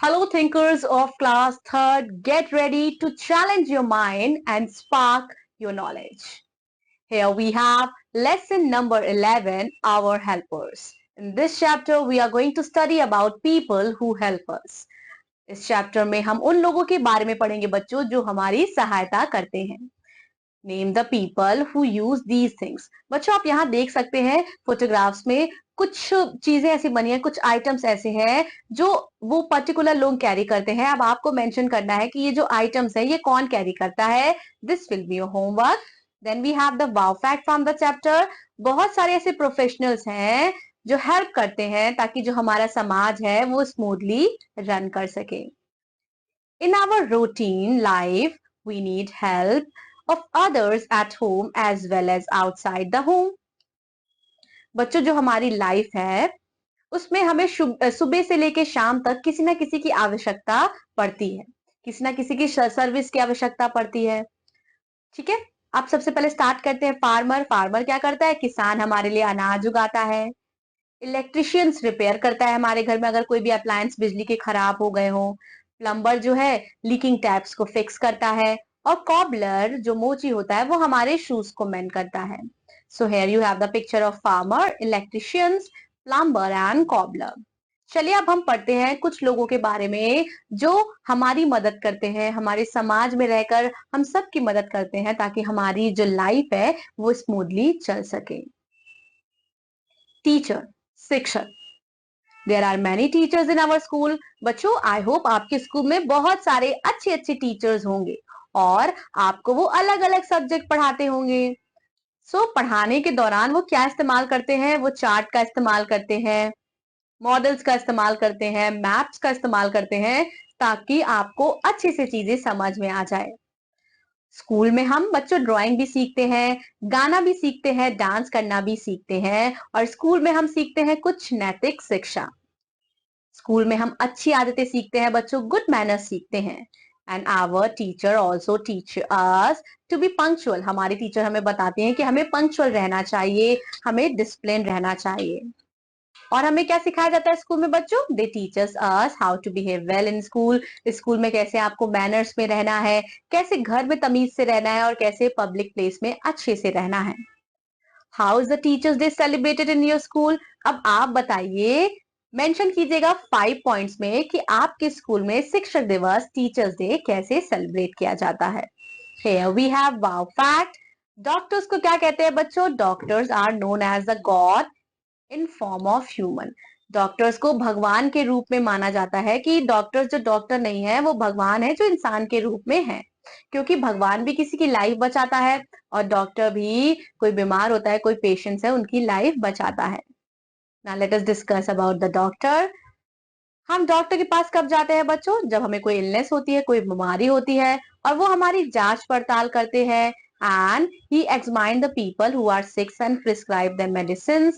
Hello, thinkers of class third, get ready to challenge your mind and spark your knowledge. Here we have lesson number 11, our helpers. In this chapter, we are going to study about people who help us. इस chapter में हम उन लोगों के बारे में पढ़ेंगे बच्चों जो हमारी सहायता करते हैं. Name the people who use these things. बच्चों आप यहाँ देख सकते हैं फोटोग्राफ्स में कुछ चीजें ऐसी बनी है, कुछ आइटम्स ऐसे हैं जो वो पर्टिकुलर लोग कैरी करते हैं. अब आपको मेंशन करना है कि ये जो आइटम्स है ये कौन कैरी करता है. This will be your homework. Then we have the wow fact from the chapter. बहुत सारे ऐसे प्रोफेशनल्स हैं जो हेल्प करते हैं ताकि जो हमारा समाज है वो स्मूथली रन कर सके. In our routine life, we need help of others at home as well as outside the home. बच्चों जो हमारी लाइफ है उसमें हमें सुबह से लेकर शाम तक किसी ना किसी की आवश्यकता पड़ती है, किसी ना किसी की सर्विस की आवश्यकता पड़ती है. ठीक है, आप सबसे पहले स्टार्ट करते हैं. फार्मर. फार्मर क्या करता है? किसान हमारे लिए अनाज उगाता है. इलेक्ट्रिशियंस रिपेयर करता है हमारे घर में अगर कोई भी अप्लायंस बिजली के खराब हो गए हो. प्लम्बर जो है लीकिंग टैप्स को फिक्स करता है. और कॉबलर जो मोची होता है वो हमारे शूज को मेंड करता है. So here you have the picture of farmer, electricians, plumber and cobbler. चलिए अब हम पढ़ते हैं कुछ लोगों के बारे में जो हमारी मदद करते हैं, हमारे समाज में रहकर हम सबकी मदद करते हैं ताकि हमारी जो लाइफ है वो स्मूथली चल सके. टीचर, शिक्षक. There are many teachers in our school. बच्चों आई होप आपके स्कूल में बहुत सारे अच्छे अच्छे टीचर्स होंगे और आपको वो अलग अलग सब्जेक्ट पढ़ाते होंगे. पढ़ाने के दौरान वो क्या इस्तेमाल करते हैं? वो चार्ट का इस्तेमाल करते हैं, मॉडल्स का इस्तेमाल करते हैं, मैप्स का इस्तेमाल करते हैं ताकि आपको अच्छे से चीजें समझ में आ जाए. स्कूल में हम बच्चों ड्राइंग भी सीखते हैं, गाना भी सीखते हैं, डांस करना भी सीखते हैं और स्कूल में हम सीखते हैं कुछ नैतिक शिक्षा. स्कूल में हम अच्छी आदतें सीखते हैं बच्चों, गुड मैनर्स सीखते हैं. And our teacher also teach us to be punctual. हमारे टीचर हमें बताते हैं कि हमें पंक्चुअल रहना चाहिए, हमें डिसिप्लिन रहना चाहिए. और हमें क्या सिखाया जाता है स्कूल में बच्चों? They teachers us how to behave well in school. School में कैसे आपको मैनर्स में रहना है, कैसे घर में तमीज से रहना है और कैसे पब्लिक प्लेस में अच्छे से रहना है. How is the teachers day celebrated in your school? अब आप बताइए, मेंशन कीजिएगा 5 पॉइंट्स में कि आपके स्कूल में शिक्षक दिवस, टीचर्स डे कैसे सेलिब्रेट किया जाता है. Here we have wow fact. Doctors को क्या कहते हैं बच्चों? Doctors are known as the god in form of human. Doctors को भगवान के रूप में माना जाता है कि डॉक्टर्स जो डॉक्टर नहीं है वो भगवान है जो इंसान के रूप में है, क्योंकि भगवान भी किसी की लाइफ बचाता है और डॉक्टर भी कोई बीमार होता है, कोई पेशेंट्स है उनकी लाइफ बचाता है. Now let us discuss about the doctor. हम डॉक्टर के पास कब जाते हैं बच्चों? जब हमें कोई इलनेस होती है, कोई बीमारी होती है और वो हमारी जांच पड़ताल करते हैं. And he examine the people who are sick and prescribe the medicine.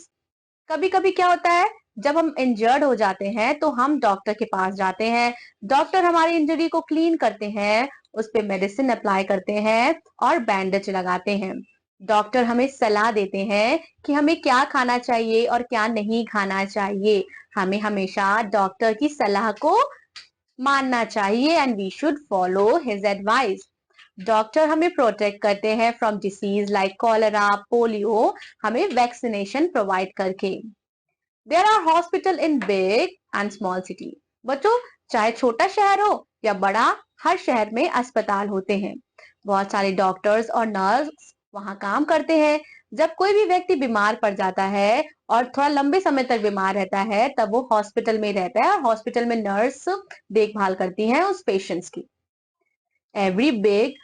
कभी कभी क्या होता है, जब हम इंजर्ड हो जाते हैं तो हम डॉक्टर के पास जाते हैं. डॉक्टर हमारी इंजरी को क्लीन करते हैं, उस पे मेडिसिन अप्लाई करते हैं और बैंडेज लगाते हैं. डॉक्टर हमें सलाह देते हैं कि हमें क्या खाना चाहिए और क्या नहीं खाना चाहिए. हमें हमेशा डॉक्टर की सलाह को मानना चाहिए and we should follow his advice. Doctor हमें प्रोटेक्ट करते हैं from disease like cholera, polio, हमें वैक्सीनेशन प्रोवाइड करके. There are hospital in big and small city. बच्चों चाहे छोटा शहर हो या बड़ा, हर शहर में अस्पताल होते हैं. बहुत सारे डॉक्टर्स और नर्स वहां काम करते हैं. जब कोई भी व्यक्ति बीमार पड़ जाता है और थोड़ा लंबे समय तक बीमार रहता है तब वो हॉस्पिटल में रहता है और हॉस्पिटल में नर्स देखभाल करती हैं उस पेशेंट्स की. Every big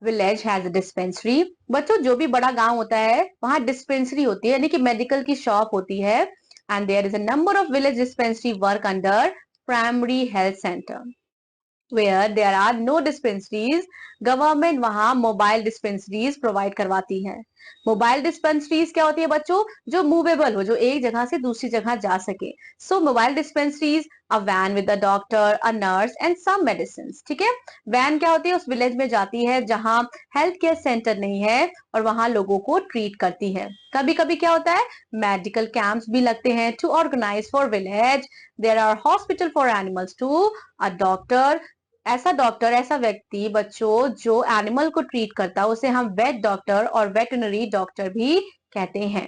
village has a dispensary. बच्चों जो भी बड़ा गांव होता है वहां डिस्पेंसरी होती है, यानी कि मेडिकल की शॉप होती है. And there is a number of village dispensary work under primary health centre. Where there are no dispensaries, government वहां मोबाइल डिस्पेंसरीज प्रोवाइड करवाती है. मोबाइल डिस्पेंसरीज क्या होती है बच्चों? जो मूवेबल हो, जो एक जगह से दूसरी जगह जा सके। So mobile dispensaries, a van with a doctor, a nurse and some medicine. ठीक है, वैन क्या होती है? उस विलेज में जाती है जहां हेल्थ केयर सेंटर नहीं है और वहां लोगों को ट्रीट करती है। कभी कभी क्या होता है? मेडिकल कैंप्स भी लगते हैं to organize for village. There are hospital for animals too. A doctor, ऐसा व्यक्ति बच्चों जो एनिमल को ट्रीट करता है उसे हम वेट डॉक्टर और वेटनरी डॉक्टर भी कहते हैं।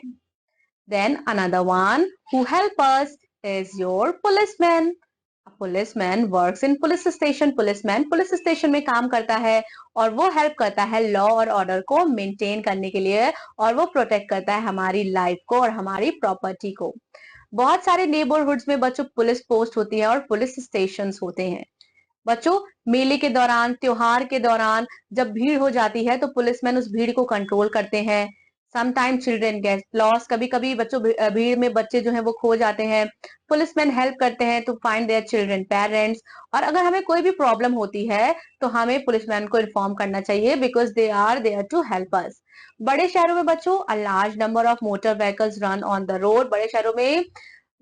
Then another one who help us is your policeman. Policeman works in police station. Policeman police station में काम करता है और वो हेल्प करता है लॉ और ऑर्डर को मेंटेन करने के लिए, और वो प्रोटेक्ट करता है हमारी लाइफ को और हमारी प्रॉपर्टी को। बहुत सारे नेबरहुड्स में बच्चों पुलिस पोस्ट होती है और पुलिस स्टेशन होते हैं। बच्चों, मेले के दौरान, त्योहार के दौरान जब भीड़ हो जाती है तो पुलिसमैन उस भीड़ को कंट्रोल करते हैं। Sometime children get lost. कभी कभी बच्चों भीड़ में बच्चे जो हैं वो खो जाते हैं। पुलिसमैन हेल्प करते हैं to find their children parents. और अगर हमें कोई भी प्रॉब्लम होती है तो हमें पुलिसमैन को इन्फॉर्म करना चाहिए, because they are there to help us. बड़े शहरों में बच्चों a large number of motor vehicles run on the road. बड़े शहरों में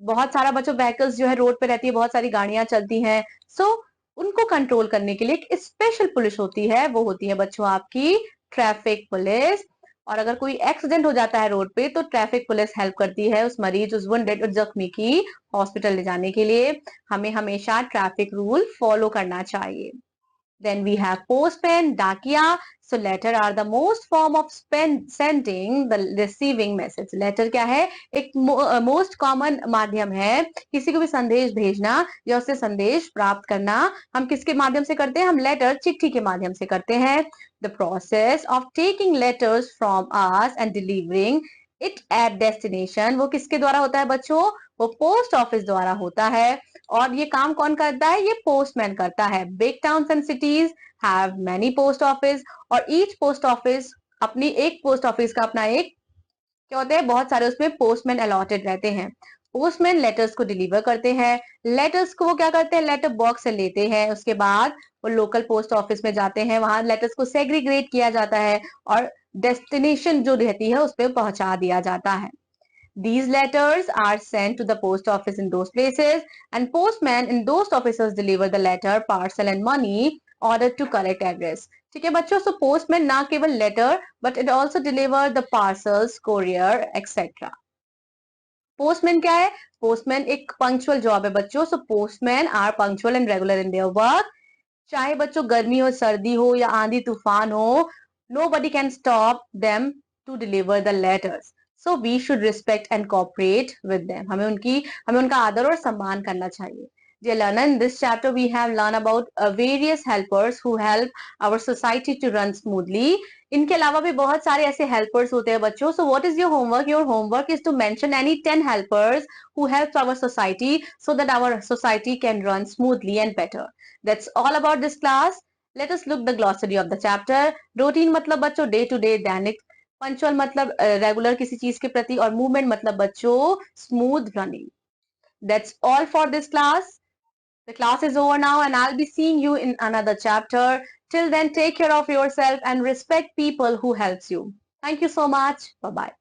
बहुत सारा बच्चों व्हीकल्स जो है रोड पे रहती है, बहुत सारी गाड़ियां चलती हैं। सो उनको कंट्रोल करने के लिए एक स्पेशल पुलिस होती है, वो होती है बच्चों आपकी ट्रैफिक पुलिस। और अगर कोई एक्सीडेंट हो जाता है रोड पे तो ट्रैफिक पुलिस हेल्प करती है उस मरीज, उस वुंडेड, उस जख्मी की हॉस्पिटल ले जाने के लिए। हमें हमेशा ट्रैफिक रूल फॉलो करना चाहिए। Then we have postman, डाकिया. So letter are the most form of sending the receiving message. Letter क्या है? एक most common माध्यम है किसी को भी संदेश भेजना या उससे संदेश प्राप्त करना। हम किसके माध्यम से करते हैं? हम लेटर, चिट्ठी के माध्यम से करते हैं। The process of taking letters from us and delivering it at destination, वो किसके द्वारा होता है बच्चों? वो पोस्ट ऑफिस द्वारा होता है। और ये काम कौन करता है? ये पोस्टमैन करता है। Big towns and cities have many post office, और ईच पोस्ट ऑफिस अपनी एक पोस्ट ऑफिस का अपना एक क्या होते हैं? बहुत सारे उसमें पोस्टमैन अलॉटेड रहते हैं। पोस्टमैन लेटर्स को डिलीवर करते हैं। लेटर्स को वो क्या करते हैं? लेटर बॉक्स से लेते हैं, उसके बाद वो लोकल पोस्ट ऑफिस में जाते हैं, वहां लेटर्स को सेग्रीगेट किया जाता है और डेस्टिनेशन जो रहती है उस पर पहुंचा दिया जाता है। These letters are sent to the post office in those places, and postmen in those offices deliver the letter, parcel and money ordered to correct address. ठीक है बच्चों, so postman ना केवल letter but it also deliver the parcels, courier, etc. Postman क्या है? Postman एक punctual job है बच्चों, so postmen are punctual and regular in their work. चाहे बच्चों गर्मी हो, सर्दी हो या आंधी तूफान हो, nobody can stop them to deliver the letters. So we should respect and cooperate with them. हमें उनका आदर और सम्मान करना चाहिए। Dear learner, in this chapter we have learned about various helpers who help our society to run smoothly. इनके अलावा भी बहुत सारे ऐसे helpers होते हैं बच्चों। So what is your homework? Your homework is to mention any 10 helpers who help our society so that our society can run smoothly and better. That's all about this class. Let us look the glossary of the chapter. Routine मतलब बच्चों day to day Dainik, punctual मतलब regular किसी चीज के प्रति, और movement मतलब बच्चों smooth running. That's all for this class. The class is over now and I'll be seeing you in another chapter. Till then, take care of yourself and respect people who helps you. Thank you so much. Bye-bye.